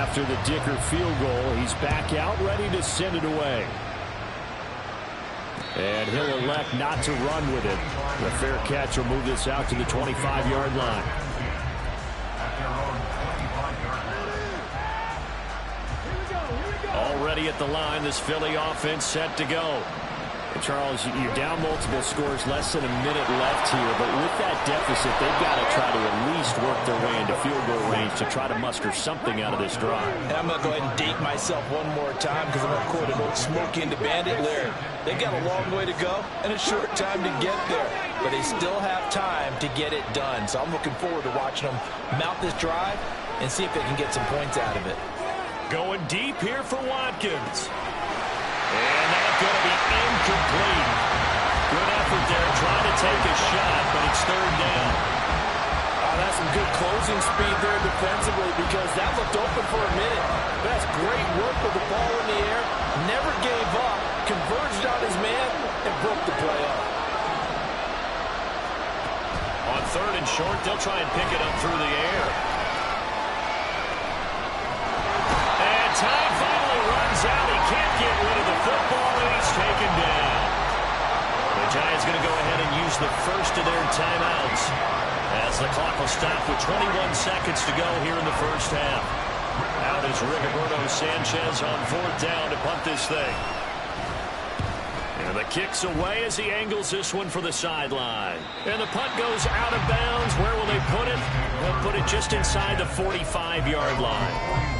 after the Dicker field goal. He's back out, ready to send it away. And he'll elect not to run with it. The fair catch will move this out to the 25-yard line. Already at the line, this Philly offense set to go. And Charles, you're down multiple scores, less than a minute left here. But with that deficit, they've got to try to at least work their way into field goal range to try to muster something out of this drive. And I'm going to go ahead and date myself one more time because I'm going to quote an old Smokey and the Bandit lyric. They've got a long way to go and a short time to get there. But they still have time to get it done. So I'm looking forward to watching them mount this drive and see if they can get some points out of it. Going deep here for Watkins. And that's going to be incomplete. Good effort there, trying to take a shot, but it's third down. Oh, that's some good closing speed there defensively because that looked open for a minute. That's great work with the ball in the air. Never gave up, converged on his man, and broke the play up. On third and short, they'll try and pick it up through the air. And time finally runs out. He can't get rid of the football, and he's taken down. The Giants going to go ahead and use the first of their timeouts as the clock will stop with 21 seconds to go here in the first half. Out is Rigoberto Sanchez on fourth down to punt this thing. And the kick's away as he angles this one for the sideline. And the punt goes out of bounds. Where will they put it? They'll put it just inside the 45-yard line.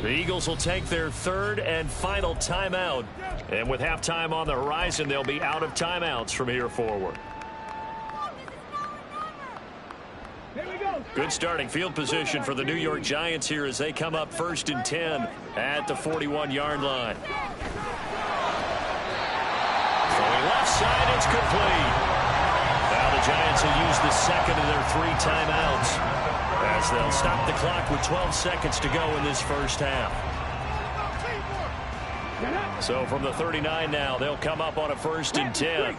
The Eagles will take their third and final timeout. And with halftime on the horizon, they'll be out of timeouts from here forward. Good starting field position for the New York Giants here as they come up first and 10 at the 41-yard line. Throwing left side, it's complete. Now the Giants will use the second of their three timeouts as they'll stop the clock with 12 seconds to go in this first half. So from the 39 now, they'll come up on a first and 10.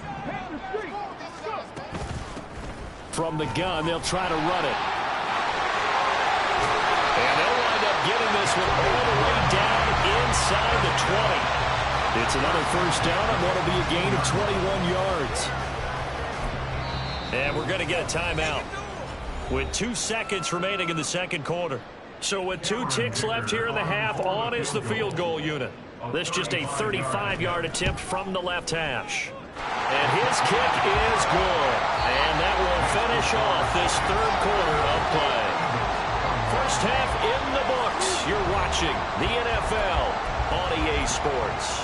From the gun, they'll try to run it. And they'll wind up getting this one all the way down inside the 20. It's another first down and what will be a gain of 21 yards. And we're going to get a timeout with 2 seconds remaining in the second quarter. So with 2 ticks left here in the half, on is the field goal unit. This just a 35-yard attempt from the left hash. And his kick is good. And that will finish off this third quarter of play. First half in the books. You're watching the NFL on EA Sports.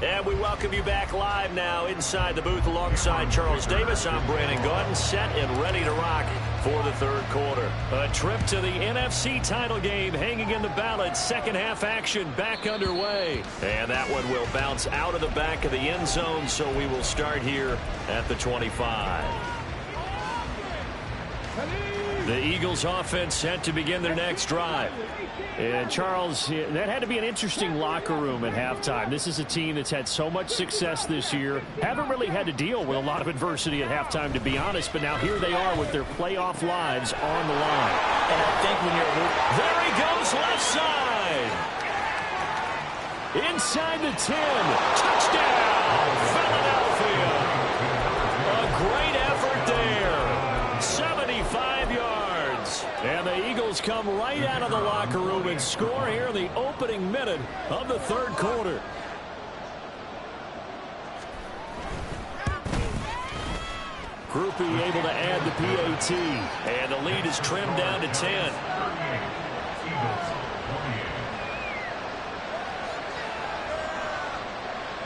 And we welcome you back live now inside the booth alongside Charles Davis. I'm Brandon Gaudin, set and ready to rock for the third quarter. A trip to the NFC title game hanging in the balance. Second half action back underway. And that one will bounce out of the back of the end zone, so we will start here at the 25. The Eagles offense set to begin their next drive. And Charles, that had to be an interesting locker room at halftime. This is a team that's had so much success this year. Haven't really had to deal with a lot of adversity at halftime, to be honest. But now here they are with their playoff lives on the line. And I think when you're... There he goes, left side. Inside the 10. Touchdown, Philadelphia. A great effort there. 75 yards. And the Eagles come right out of the locker room and score here in the opening minute of the third quarter. Groupie able to add the PAT. And the lead is trimmed down to 10.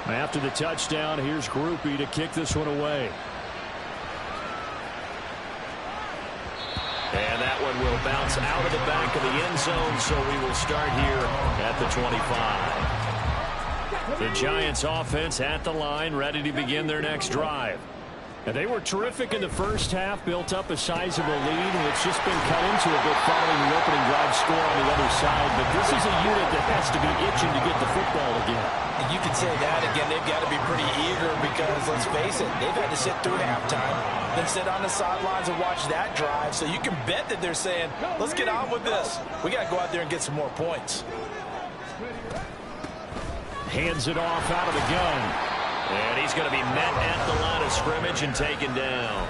After the touchdown, here's Groupie to kick this one away. And that one will bounce out of the back of the end zone, so we will start here at the 25. The Giants offense at the line, ready to begin their next drive. And they were terrific in the first half, built up a sizable lead, and it's just been cut into a bit following the opening drive score on the other side. But this is a unit that has to be itching to get the football again. You could say that again. They've got to be pretty eager because, let's face it, they've had to sit through halftime, then sit on the sidelines and watch that drive. So you can bet that they're saying, let's get on with this. We got to go out there and get some more points. Hands it off out of the gun. And he's going to be met at the line of scrimmage and taken down.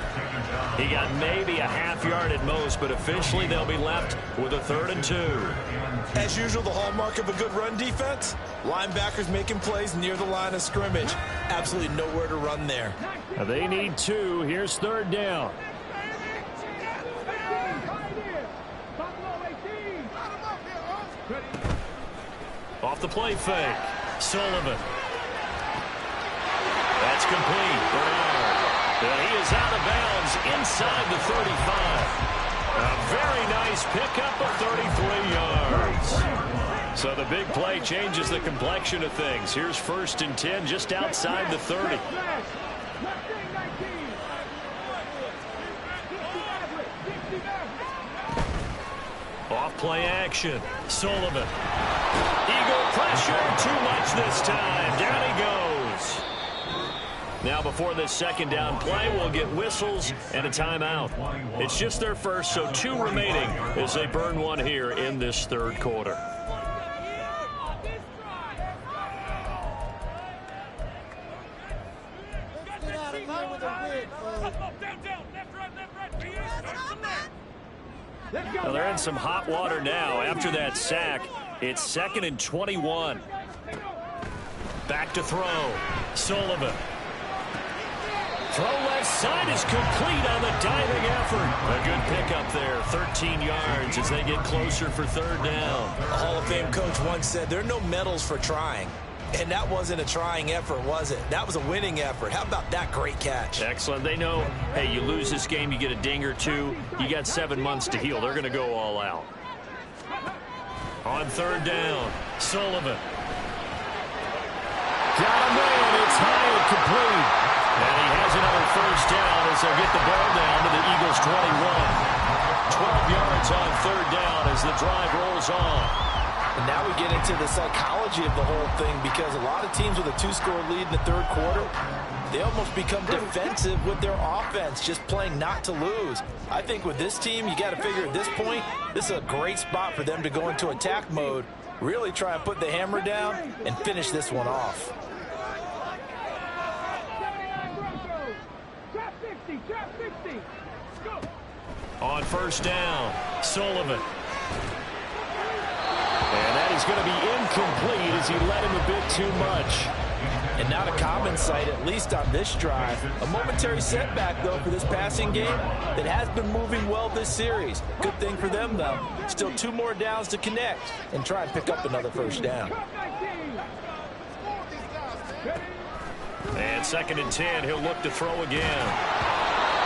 He got maybe a half yard at most, but officially they'll be left with a 3rd and 2. As usual, the hallmark of a good run defense, linebackers making plays near the line of scrimmage. Absolutely nowhere to run there. They need 2. Here's 3rd down. Off the play fake. Sullivan. That's complete. Bernard. And he is out of bounds inside the 35. A very nice pickup of 33 yards. So the big play changes the complexion of things. Here's 1st and 10 just outside the 30. Off play action. Sullivan. Eagle pressure. Too much this time. Down he goes. Now before this 2nd down play, we'll get whistles and a timeout. It's just their first, so 2 remaining as they burn one here in this 3rd quarter. Well, they're in some hot water now after that sack. It's 2nd and 21. Back to throw. Sullivan. Throw left side is complete on the diving effort. A good pickup there, 13 yards as they get closer for 3rd down. A Hall of Fame coach once said there are no medals for trying. And that wasn't a trying effort, was it? That was a winning effort. How about that great catch? Excellent. They know, hey, you lose this game, you get a ding or 2. You got 7 months to heal. They're going to go all out. On 3rd down, Sullivan. Got him in. It's high and complete. And he has another 1st down as they'll get the ball down to the Eagles' 21. 12 yards on 3rd down as the drive rolls on. And now we get into the psychology of the whole thing because a lot of teams with a 2-score lead in the 3rd quarter, they almost become defensive with their offense, just playing not to lose. I think with this team, you got to figure at this point, this is a great spot for them to go into attack mode, really try and put the hammer down and finish this one off. On 1st down, Sullivan. And that is going to be incomplete as he led him a bit too much. And not a common sight, at least on this drive. A momentary setback, though, for this passing game that has been moving well this series. Good thing for them, though. Still 2 more downs to connect and try and pick up another 1st down. And 2nd and 10, he'll look to throw again.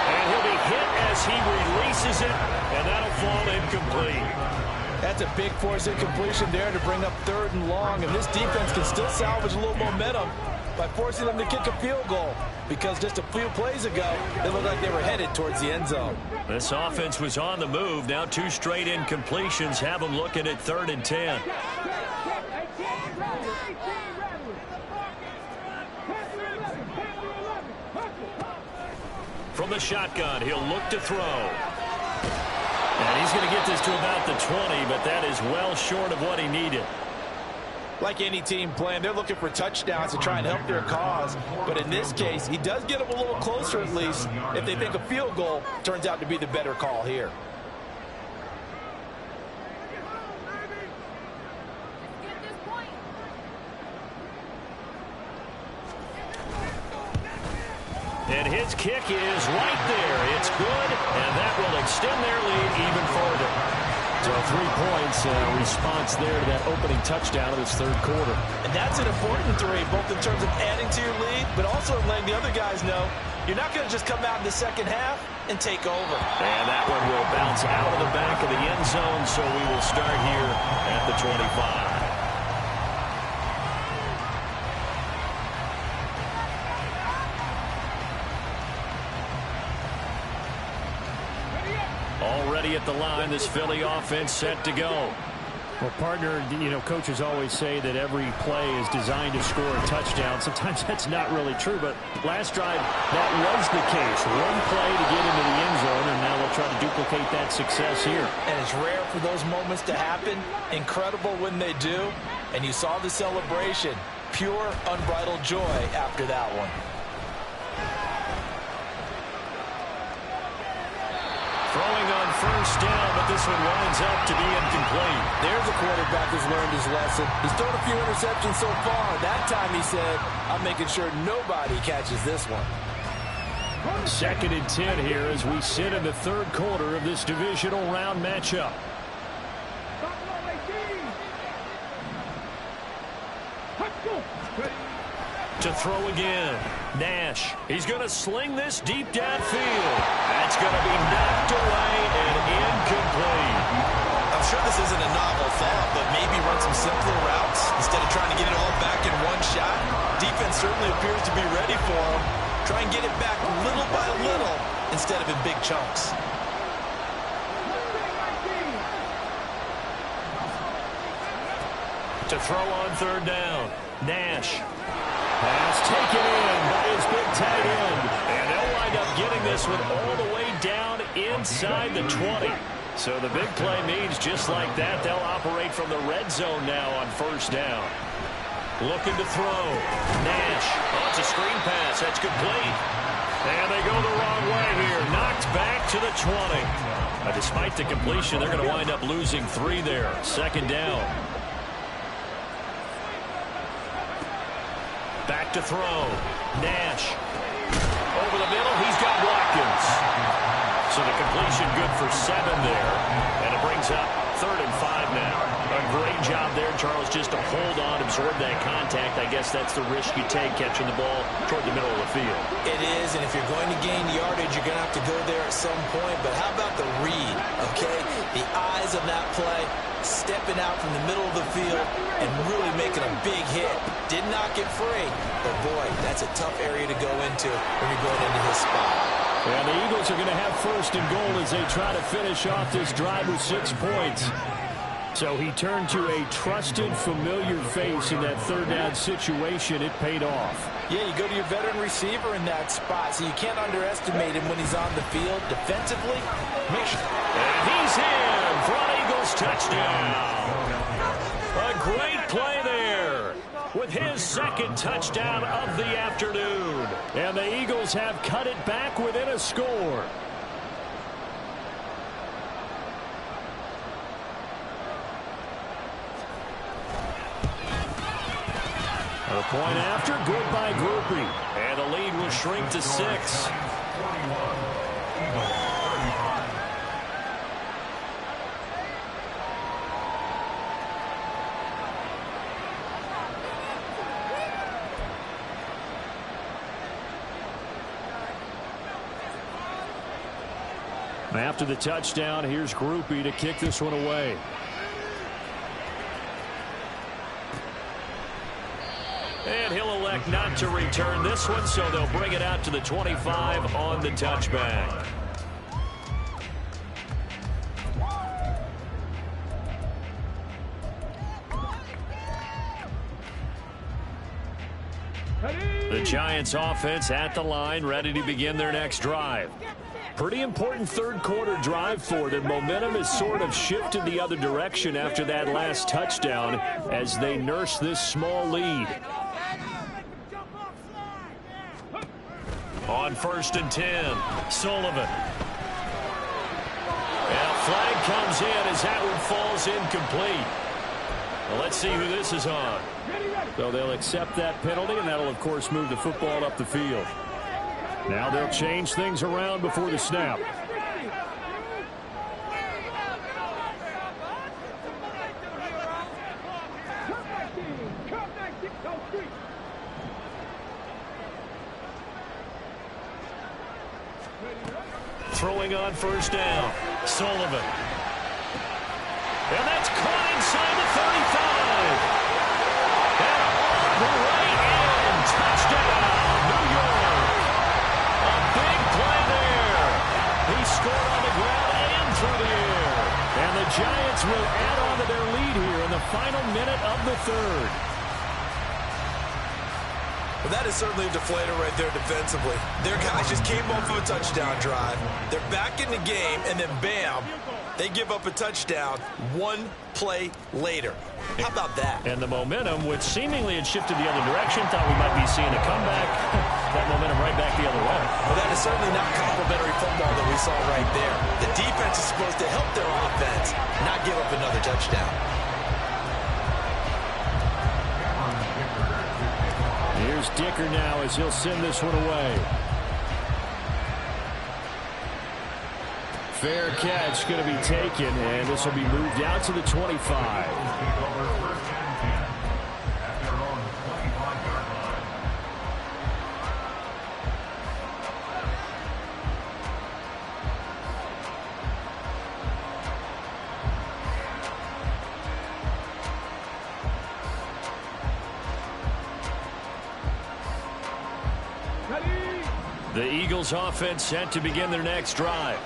And he'll be hit as he releases it, and that'll fall incomplete. That's a big force incompletion there to bring up 3rd and long, and this defense can still salvage a little momentum by forcing them to kick a field goal because just a few plays ago, they looked like they were headed towards the end zone. This offense was on the move. Now 2 straight incompletions have them looking at 3rd and 10. From the shotgun, he'll look to throw. And he's going to get this to about the 20, but that is well short of what he needed. Like any team playing, they're looking for touchdowns to try and help their cause. But in this case, he does get them a little closer at least if they think a field goal turns out to be the better call here. And his kick is right there. It's good, and that will extend their lead even further. So 3 points, response there to that opening touchdown of this third quarter. And that's an important 3, both in terms of adding to your lead, but also in letting the other guys know you're not going to just come out in the second half and take over. And that one will bounce out of the back of the end zone, so we will start here at the 25. Already at the line, this Philly offense set to go. Well, partner, coaches always say that every play is designed to score a touchdown. Sometimes that's not really true, but last drive, that was the case. One play to get into the end zone, and now they'll try to duplicate that success here. And it's rare for those moments to happen. Incredible when they do. And you saw the celebration. Pure, unbridled joy after that one. Throwing on first down, but this one winds up to be incomplete. There's a quarterback who's learned his lesson. He's thrown a few interceptions so far. That time he said, I'm making sure nobody catches this one. 2nd and 10 here as we sit in the third quarter of this divisional round matchup. To throw again, Nash. He's going to sling this deep downfield. That's going to be knocked away and incomplete. I'm sure this isn't a novel thought, but maybe run some simpler routes instead of trying to get it all back in one shot. Defense certainly appears to be ready for him. Try and get it back little by little instead of in big chunks. To throw on third down, Nash. Pass taken in by his big tight end. And they'll wind up getting this one all the way down inside the 20. So the big play means just like that, they'll operate from the red zone now on first down. Looking to throw. Nash. Oh, it's a screen pass. That's complete. And they go the wrong way here. Knocked back to the 20. Despite the completion, they're going to wind up losing 3 there. 2nd down. Back to throw. Nash. Over the middle. He's got Watkins. So the completion good for 7 there. And it brings up 3rd and 5 now. A great job there, Charles, just to hold on, absorb that contact. I guess that's the risk you take catching the ball toward the middle of the field. It is, and if you're going to gain yardage, you're going to have to go there at some point. But how about the read, okay? The eyes of that play, stepping out from the middle of the field and really making a big hit. Did not get free, but boy, that's a tough area to go into when you're going into his spot. And the Eagles are going to have 1st and goal as they try to finish off this drive with 6 points. So he turned to a trusted, familiar face in that 3rd down situation. It paid off. Yeah, you go to your veteran receiver in that spot, so you can't underestimate him when he's on the field defensively. And he's in for an Eagles touchdown. A great play there with his 2nd touchdown of the afternoon. And the Eagles have cut it back within a score. A point after, good by Groupie. And the lead will shrink to 6. After the touchdown, here's Groupie to kick this one away. And he'll elect not to return this one, so they'll bring it out to the 25 on the touchback. The Giants offense at the line, ready to begin their next drive. Pretty important third quarter drive for them. Momentum has sort of shifted the other direction after that last touchdown as they nurse this small lead. On 1st and 10, Sullivan. And a flag comes in as that one falls incomplete. Well, let's see who this is on. So they'll accept that penalty, and that'll, of course, move the football up the field. Now they'll change things around before the snap. throwing on first down. Sullivan. And that's caught inside the 35. And on the right end, touchdown, New York. A big play there. He scored on the ground and through the air. And the Giants will add on to their lead here in the final minute of the third. Well, that is certainly a deflator right there defensively. Their guys just came off of a touchdown drive. They're back in the game, and then bam, they give up a touchdown one play later. How about that? And the momentum, which seemingly had shifted the other direction, thought we might be seeing a comeback. That momentum right back the other way. Well, that is certainly not complimentary football that we saw right there. The defense is supposed to help their offense, not give up another touchdown. Here's Dicker now as he'll send this one away. Fair catch going to be taken, and this will be moved out to the 25. The Eagles offense set to begin their next drive.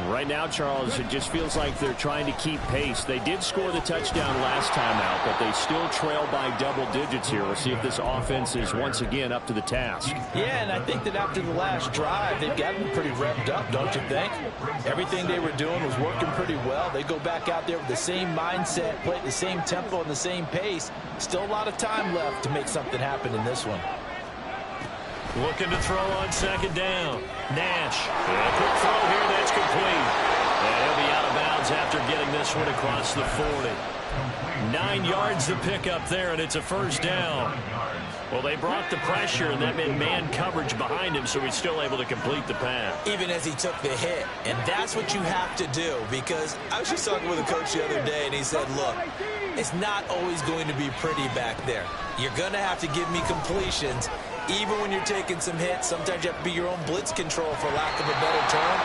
Right now, Charles, it just feels like they're trying to keep pace. They did score the touchdown last time out, but they still trail by double digits here. We'll see if this offense is once again up to the task. Yeah, and I think that after the last drive, they've gotten pretty revved up, don't you think? Everything they were doing was working pretty well. They go back out there with the same mindset, play at the same tempo and the same pace. Still a lot of time left to make something happen in this one. Looking to throw on second down. Nash. A quick throw here. That's complete. And he'll be out of bounds after getting this one across the 40. 9 yards to pick up there, and it's a first down. Well, they brought the pressure, and that meant man coverage behind him, so he's still able to complete the pass. Even as he took the hit. And that's what you have to do, because I was just talking with a coach the other day, and he said, look, it's not always going to be pretty back there. You're going to have to give me completions. Even when you're taking some hits, sometimes you have to be your own blitz control, for lack of a better term.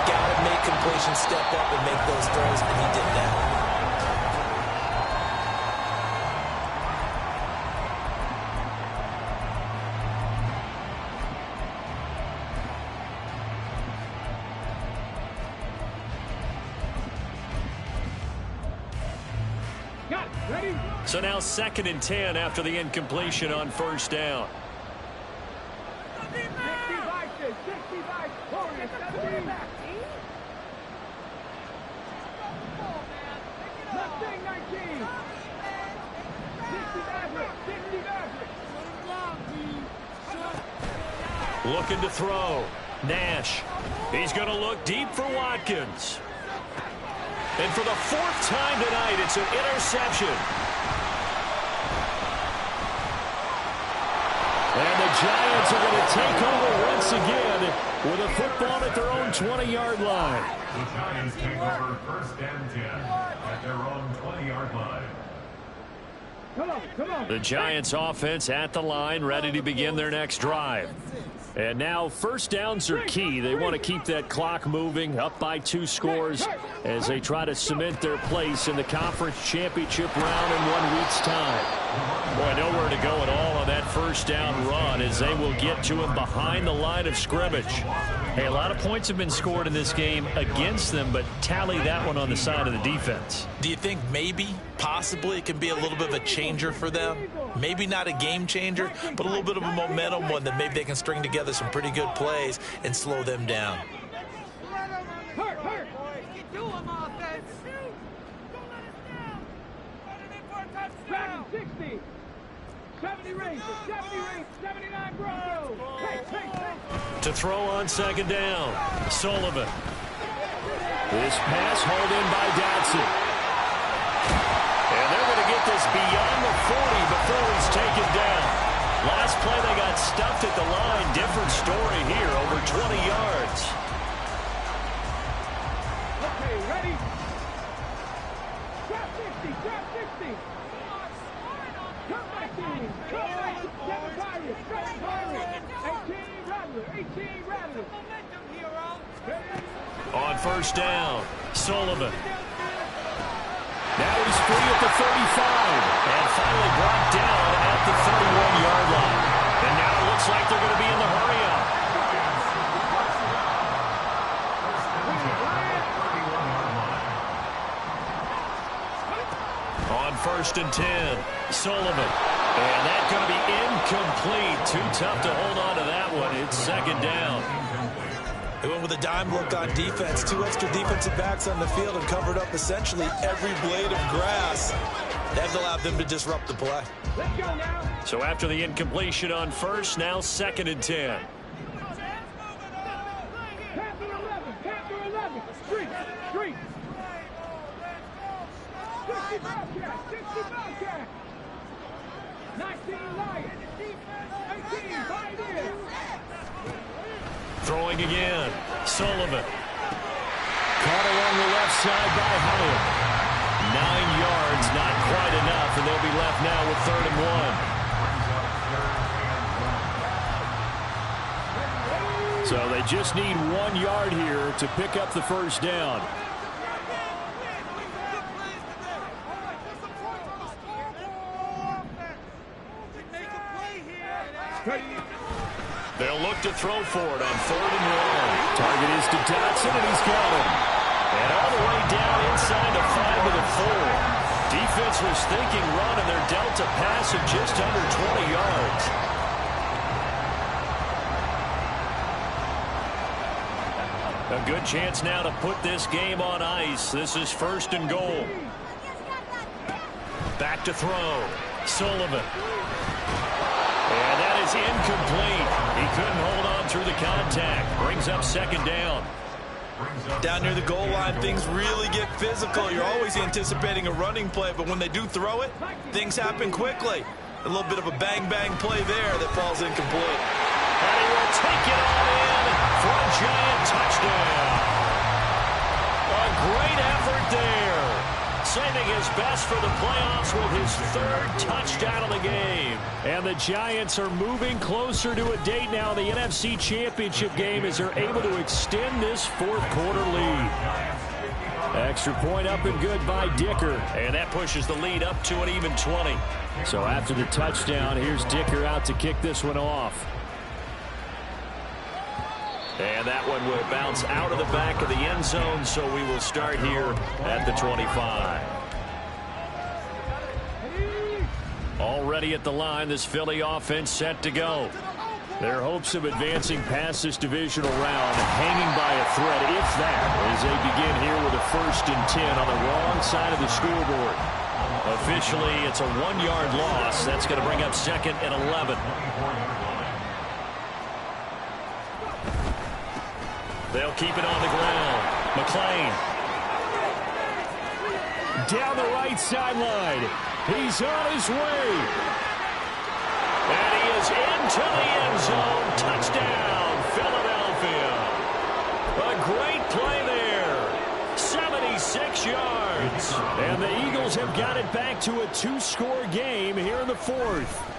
Got to make completions step up and make those throws, and he did that. So now 2nd and 10 after the incompletion on first down. Looking to throw. Nash. He's going to look deep for Watkins. And for the 4th time tonight, it's an interception. And the Giants are going to take over once again with a football at their own 20-yard line. The Giants take over 1st and 10 at their own 20-yard line. Come on. The Giants offense at the line, ready to begin their next drive. And now first downs are key. They want to keep that clock moving, up by 2 scores as they try to cement their place in the conference championship round in 1 week's time. Boy, nowhere to go at all on that first down run as they will get to him behind the line of scrimmage. Hey, a lot of points have been scored in this game against them, but tally that one on the side of the defense. Do you think maybe, possibly, it can be a little bit of a changer for them? Maybe not a game changer, but a little bit of a momentum one that maybe they can string together some pretty good plays and slow them down. To throw on second down, Sullivan. This pass hauled in by Dotson. And they're going to get this beyond the 40 before he's taken down. Last play they got stuffed at the line. Different story here, over 20 yards. Okay, ready? Drop 60, drop 60. Come back in. Come back. 7 Pirates, 7 Pirates. 18 Rattlers, 18 Rattlers. Momentum, hero. On first down, Sullivan. Now he's free at the 35. And finally brought down at the 31-yard line. And now it looks like they're going to be in the hurry-up. On first and 10, Sullivan. And that's going to be incomplete. Too tough to hold on to that one. It's second down. They went with a dime look on defense. 2 extra defensive backs on the field and covered up essentially every blade of grass. That allowed them to disrupt the play. Let's go now. So after the incompletion on first, now second and 10. Panther 11. Street. 60 Bobcat. 19 Lions. 18 Pioneers. Throwing again, Sullivan. Caught along the left side by Howard. 9 yards, not quite enough, and they'll be left now with 3rd and 1. So they just need 1 yard here to pick up the first down. They'll look to throw for it on 3rd and 1. Target is to Dotson, and he's got him. And all the way down inside the 5 to the 4. Defense was thinking run, and they're dealt a pass of just under 20 yards. A good chance now to put this game on ice. This is 1st and goal. Back to throw. Sullivan. And that is incomplete. He couldn't hold on through the contact. Brings up 2nd down. Down near the goal line, things really get physical. You're always anticipating a running play, but when they do throw it, things happen quickly. A little bit of a bang-bang play there that falls incomplete. And he will take it all in for a giant touchdown. A great effort there. Saving his best for the playoffs with his 3rd touchdown of the game. And the Giants are moving closer to a date now in the NFC Championship game as they're able to extend this 4th quarter lead. Extra point up and good by Dicker. And that pushes the lead up to an even 20. So after the touchdown, here's Dicker out to kick this one off. And that one will bounce out of the back of the end zone, so we will start here at the 25. Already at the line, this Philly offense set to go. Their hopes of advancing past this divisional round hanging by a thread, if that, as they begin here with a 1st and 10 on the wrong side of the scoreboard. Officially, it's a 1-yard loss. That's going to bring up 2nd and 11. They'll keep it on the ground. McClain. Down the right sideline. He's on his way. And he is into the end zone. Touchdown, Philadelphia. A great play there. 76 yards. And the Eagles have got it back to a 2-score game here in the 4th.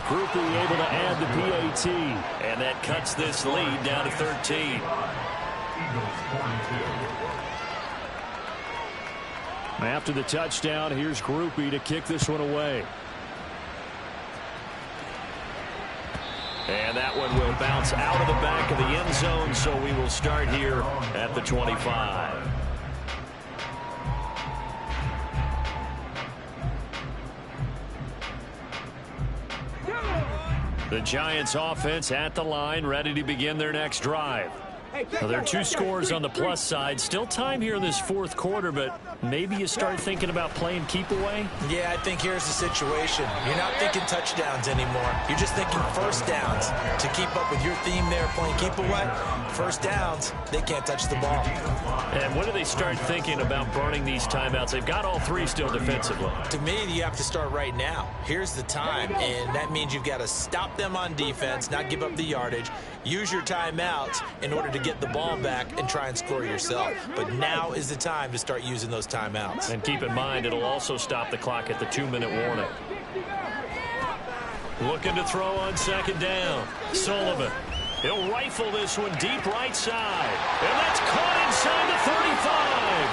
Groupie able to add the PAT. And that cuts this lead down to 13. After the touchdown, here's Groupie to kick this one away. And that one will bounce out of the back of the end zone, so we will start here at the 25. The Giants offense at the line, ready to begin their next drive. Now, there are 2 scores on the plus side. Still time here in this 4th quarter, but maybe you start thinking about playing keep away? Yeah, I think here's the situation. You're not thinking touchdowns anymore. You're just thinking 1st downs. To keep up with your theme there, playing keep away, 1st downs, they can't touch the ball. And when do they start thinking about burning these timeouts? They've got all 3 still defensively. To me, you have to start right now. Here's the time, and that means you've got to stop them on defense, not give up the yardage, use your timeouts in order to get the ball back and try and score yourself. But now is the time to start using those timeouts. And keep in mind, it'll also stop the clock at the 2-minute warning. Looking to throw on 2nd down. Sullivan. He'll rifle this one deep right side. And that's caught inside the 35.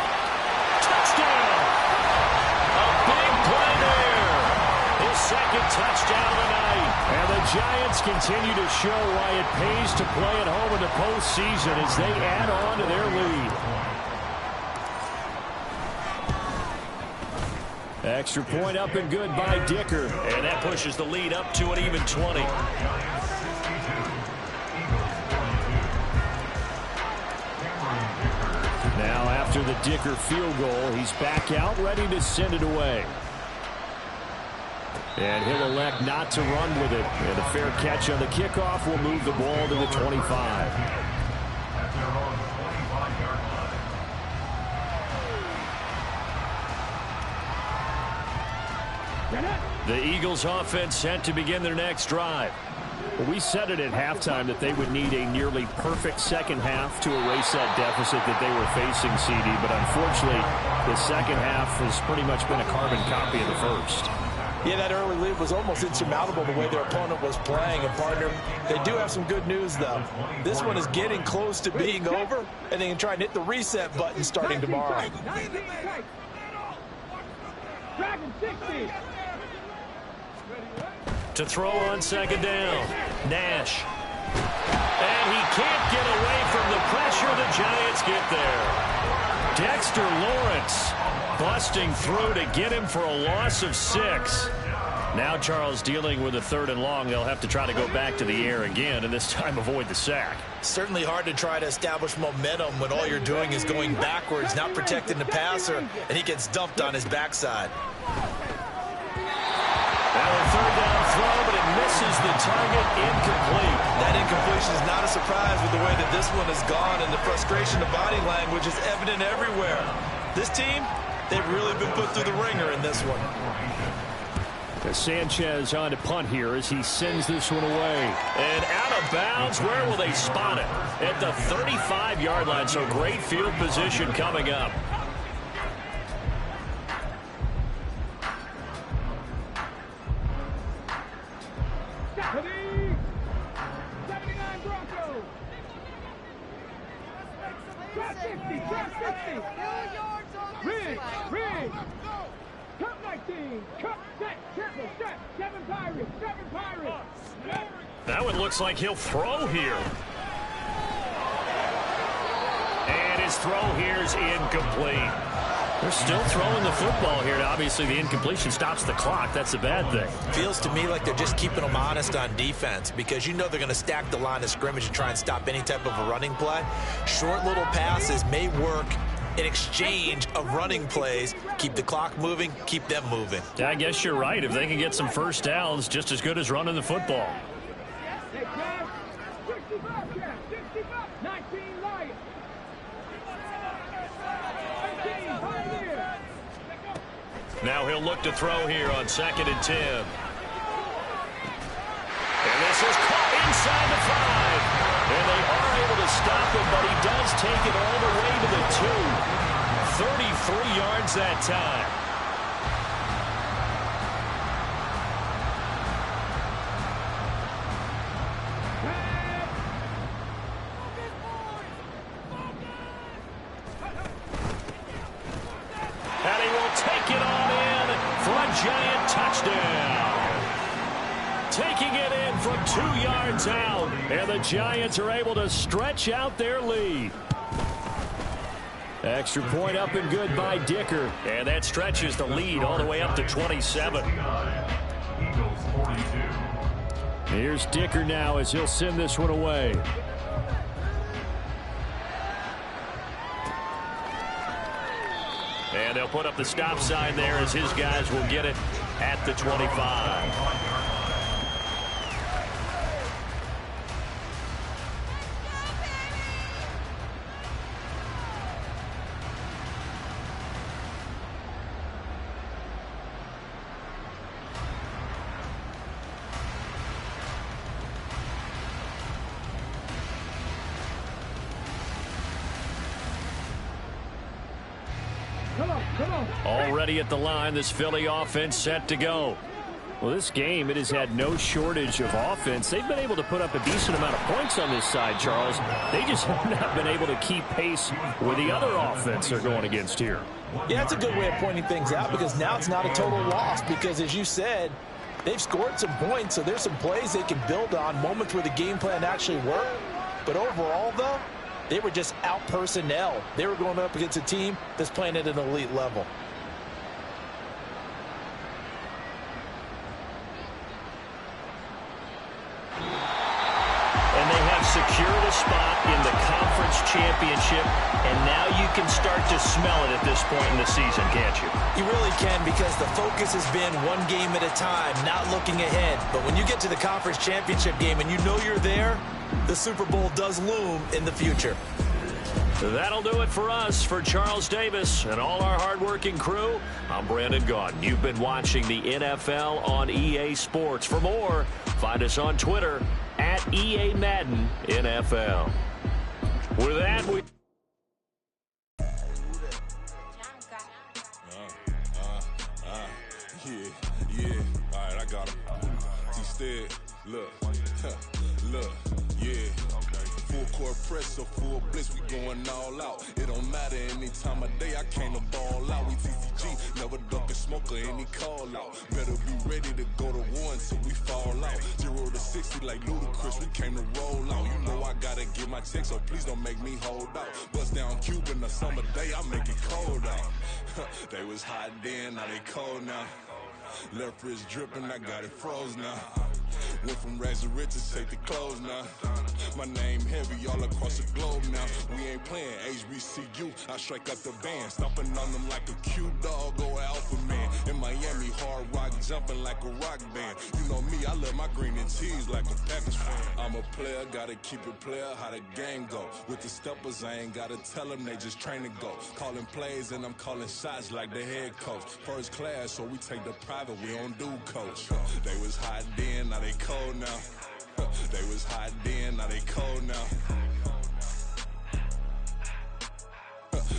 Touchdown. A big play there. His second touchdown tonight. And the Giants continue to show why it pays to play at home in the postseason as they add on to their lead. Extra point up and good by Dicker. And that pushes the lead up to an even 20. Now after the Dicker field goal, he's back out ready to send it away. And he'll elect not to run with it. And a fair catch on the kickoff will move the ball to the 25. The Eagles offense set to begin their next drive. Well, we said it at halftime that they would need a nearly perfect second half to erase that deficit that they were facing, CD. But unfortunately, the second half has pretty much been a carbon copy of the first. Yeah, that early lead was almost insurmountable the way their opponent was playing. And, partner, they do have some good news, though. This one is getting close to being over, and they can try and hit the reset button starting tomorrow. Dragon 60. To throw on second down. Nash. And he can't get away from the pressure. The Giants get there. Dexter Lawrence busting through to get him for a loss of 6. Now Charles dealing with a 3rd and long. They'll have to try to go back to the air again, and this time avoid the sack. Certainly hard to try to establish momentum when all you're doing is going backwards, not protecting the passer, and he gets dumped on his backside. Now a 3rd down throw, but it misses the target. Incomplete. That incompletion is not a surprise with the way that this one has gone, and the frustration of body language is evident everywhere. This team, they've really been put through the ringer in this one. Sanchez on to punt here as he sends this one away. And out of bounds. Where will they spot it? At the 35-yard line, so great field position coming up. That one looks like he'll throw here. And his throw here is incomplete. They're still throwing the football here. Now, obviously, the incompletion stops the clock. That's a bad thing. Feels to me like they're just keeping them honest on defense because you know they're going to stack the line of scrimmage and try and stop any type of a running play. Short little passes may work in exchange of running plays. Keep the clock moving, keep them moving. Yeah, I guess you're right. If they can get some first downs, just as good as running the football. Now he'll look to throw here on 2nd and 10. And this is caught inside the 5. And they are able to stop him, but he does take it all the way to the 2. 33 yards that time. And he will take it on in for a Giant touchdown. Taking it in from 2 yards out. And the Giants are able to stretch out their lead. Extra point up and good by Dicker. And that stretches the lead all the way up to 27. Here's Dicker now as he'll send this one away. And they'll put up the stop sign there as his guys will get it at the 25. Already at the line, this Philly offense set to go. Well, this game, it has had no shortage of offense. They've been able to put up a decent amount of points on this side, Charles. They just have not been able to keep pace with the other offense they're going against here. Yeah, that's a good way of pointing things out because now it's not a total loss because, as you said, they've scored some points, so there's some plays they can build on, moments where the game plan actually worked. But overall, though, they were just out-personnel. They were going up against a team that's playing at an elite level. And they have secured a spot in the conference championship, and now you can start to smell it at this point in the season, can't you? You really can because the focus has been one game at a time, not looking ahead. But when you get to the conference championship game and you know you're there, the Super Bowl does loom in the future. That'll do it for us. For Charles Davis and all our hardworking crew, I'm Brandon Gaudin. You've been watching the NFL on EA Sports. For more, find us on Twitter at EA Madden NFL. With that, we... Yeah. All right, I got him. Instead, look, yeah. Full court press, so full blitz, we going all out. It don't matter any time of day, I came to ball out. We TCG, never duck a smoker, any call out. Better be ready to go to war until we fall out. 0 to 60 like Ludacris, we came to roll out. You know I gotta get my check, so please don't make me hold out. Bust down Cuban a summer day, I make it cold out. They was hot then, now they cold now. Left wrist dripping, I got it froze now. Went from rags to riches, take the clothes now. My name heavy all across the globe now. We ain't playing HBCU, I strike out the band. Stomping on them like a cute dog or alpha man. In Miami, hard rock jumping like a rock band. You know me, I love my green and cheese like a Packers fan. I'm a player, gotta keep it player, how the game go. With the steppers, I ain't gotta tell them, they just train to go. Calling plays and I'm calling shots like the head coach. First class, so we take the private, we don't do coach. They was hot then, now they cold now. They was hot then, now they cold now.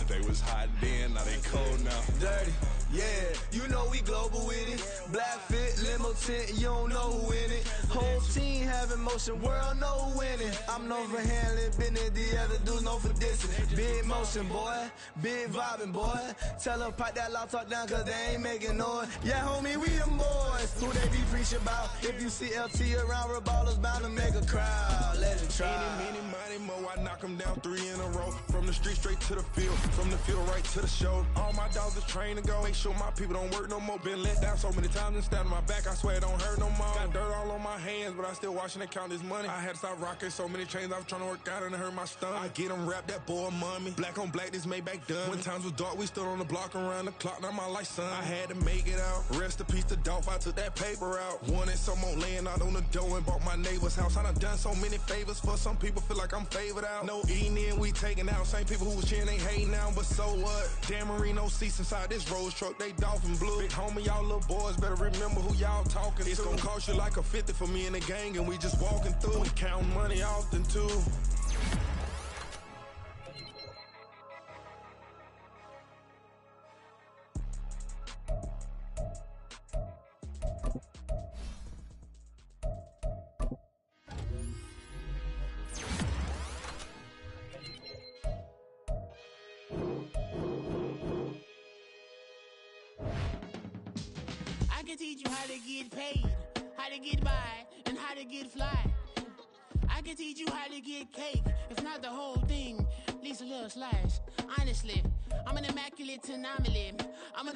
They was hot then, now they cold now. Dirty, yeah, you know we global with it. Black fit, limo tint, you don't know who in it. Whole team having motion, world know who winning. I'm known for handling business, the other dudes known for dissing. Big motion, boy, big vibing, boy. Tell them pipe that loud talk down, cause they ain't making noise. Yeah, homie, we them boys. Who they be preaching about? If you see LT around, ballers bound to make a crowd. Let it try. Many, mo, I knock them down 3 in a row. From the street straight to the field, from the field right to the show. All my dogs are trained to go. Make sure my people don't work no more. Been let down so many times and stabbed on my back. I swear it don't hurt no more. Got dirt all on my hands, but I still watching and count this money. I had to stop rocking so many chains. I was trying to work out and it hurt my stomach. I get them wrapped, that boy mommy. Black on black, this Maybach done. When times was dark, we stood on the block around the clock. Now my life, son. I had to make it out. Rest in peace to Dolph. I took that paper out. Wanted some more laying out on the dough and bought my neighbor's house. I done so many favors for some people. Feel like I'm favored out. No eating in, we taking out. Same people who was cheering, they hating now, but so what? Dan Marino seats inside this Rolls truck, they dolphin blue. Big homie, y'all little boys better remember who y'all talking to. It's gonna cost you like a 50 for me and the gang, and we just walking through. We counting money often too. I can teach you how to get paid, how to get by, and how to get fly. I can teach you how to get cake, if not the whole thing, at least a little slice. Honestly, I'm an immaculate anomaly. I'm an